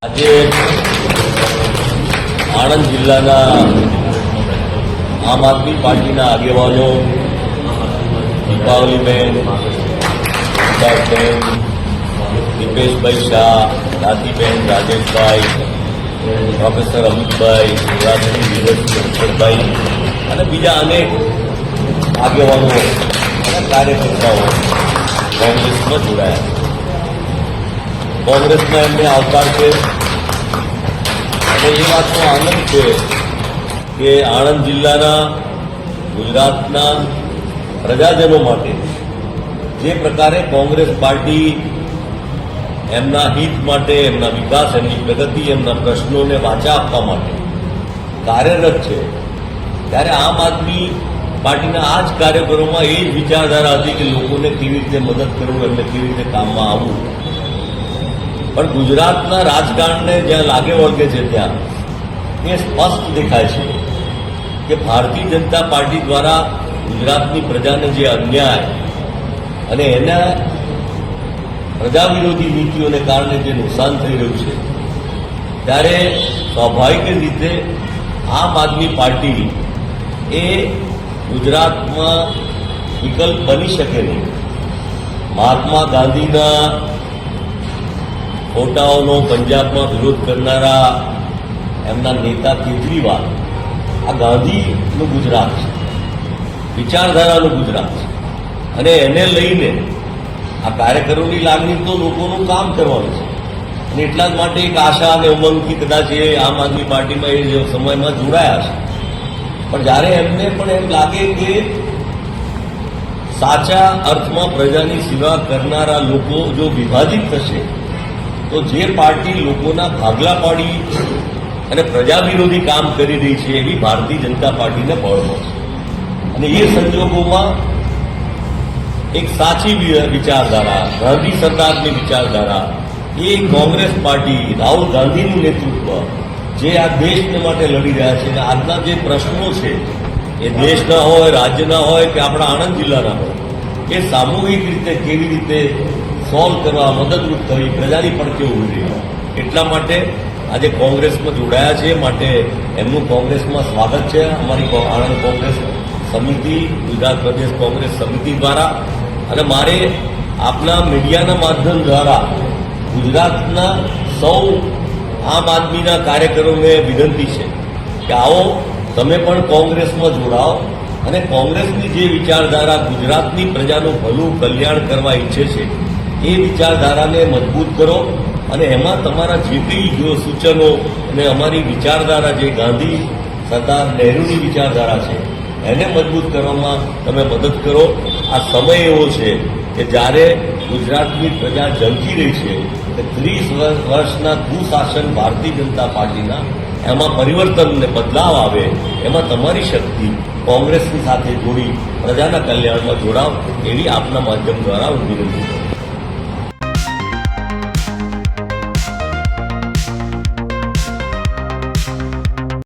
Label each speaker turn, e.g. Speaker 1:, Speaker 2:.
Speaker 1: આજે આણંદ જિલ્લાના આમ આદમી પાર્ટીના આગેવાનો દીપાવલીબેન, વિકાસબેન, દિપેશભાઈ શાહ, રાતીબેન, રાજેશભાઈ, પ્રોફેસર અમિતભાઈ, શિવરાજસિંહ, ધીરજભાઈ અને બીજા અનેક આગેવાનો અને કાર્યકર્તાઓ કોંગ્રેસમાં જોડાયા. કોંગ્રેસમાં એમને આવકાર છે અને એ વાતનો આનંદ છે કે આણંદ જિલ્લાના, ગુજરાતના પ્રજાજનો માટે જે પ્રકારે કોંગ્રેસ પાર્ટી એમના હિત માટે, એમના વિકાસ, એમની પ્રગતિ, એમના પ્રશ્નોને વાચા આપવા માટે કાર્યરત છે, ત્યારે આમ આદમી પાર્ટીના આ જ કાર્યકરોમાં એ જ વિચારધારા હતી કે લોકોને કેવી રીતે મદદ કરવું, એમને કેવી રીતે કામમાં આવવું. પણ ગુજરાતના રાજકારણને જ્યાં લાગે વળગે છે ત્યાં એ સ્પષ્ટ દેખાય છે કે ભારતીય જનતા પાર્ટી દ્વારા ગુજરાતની પ્રજાને જે અન્યાય અને એના પ્રજા વિરોધી નીતિઓને કારણે જે નુકસાન થઈ રહ્યું છે, ત્યારે સ્વાભાવિક રીતે આમ આદમી પાર્ટી એ ગુજરાતમાં વિકલ્પ બની શકે નહીં. મહાત્મા ગાંધીના ફોટાઓનો પંજાબમાં વિરોધ કરનારા એમના નેતા કેજરીવાલ આ ગાંધીનું ગુજરાત છે, વિચારધારાનું ગુજરાત છે અને એને લઈને આ કાર્યકરોની લાગણી તો લોકોનું કામ કરવાનું છે અને એટલા જ માટે એક આશા અને ઉમંગથી કદાચ એ આમ આદમી પાર્ટીમાં એ સમયમાં જોડાયા છે. પણ જ્યારે એમને પણ એમ લાગે કે સાચા અર્થમાં પ્રજાની સેવા કરનારા લોકો જો વિભાજિત થશે તો જે પાર્ટી લોકોના ભાગલા પાડી અને પ્રજા વિરોધી કામ કરી રહી છે એવી ભારતીય જનતા પાર્ટીને બળ મળશે. અને એ સંજોગોમાં એક સાચી વિચારધારા, ગાંધી સરદારની વિચારધારા, એ કોંગ્રેસ પાર્ટી, રાહુલ ગાંધીનું નેતૃત્વ જે આ દેશને માટે લડી રહ્યા છે અને આજના જે પ્રશ્નો છે એ દેશના હોય, રાજ્યના હોય કે આપણા આણંદ જિલ્લાના હોય, એ સામૂહિક રીતે કેવી રીતે સોલ્વ કરવા, મદદરૂપ થવી, પ્રજાની પડકે ઉભી રહી. એટલા માટે આજે કોંગ્રેસમાં જોડાયા છે, માટે એમનું કોંગ્રેસમાં સ્વાગત છે. અમારી આણંદ કોંગ્રેસ સમિતિ, ગુજરાત પ્રદેશ કોંગ્રેસ સમિતિ દ્વારા અને મારે આપના મીડિયાના માધ્યમ દ્વારા ગુજરાતના સૌ આમ આદમીના કાર્યકરોને વિનંતી છે કે આવો તમે પણ કોંગ્રેસમાં જોડાઓ અને કોંગ્રેસની જે વિચારધારા ગુજરાતની પ્રજાનું ભલું કલ્યાણ કરવા ઈચ્છે છે એ વિચારધારાને મજબૂત કરો અને એમાં તમારા જે કંઈ સૂચનો અને અમારી વિચારધારા જે ગાંધી, સરદાર, નહેરુની વિચારધારા છે એને મજબૂત કરવામાં તમે મદદ કરો. આ સમય એવો છે કે જ્યારે ગુજરાતની પ્રજા ઝંખી રહી છે કે 30 વર્ષના કુશાસન ભારતીય જનતા પાર્ટીના એમાં પરિવર્તન અને બદલાવ આવે, એમાં તમારી શક્તિ કોંગ્રેસની સાથે જોડી પ્રજાના કલ્યાણમાં જોડાવ એવી આપના માધ્યમ દ્વારા હું વિનંતી કરું.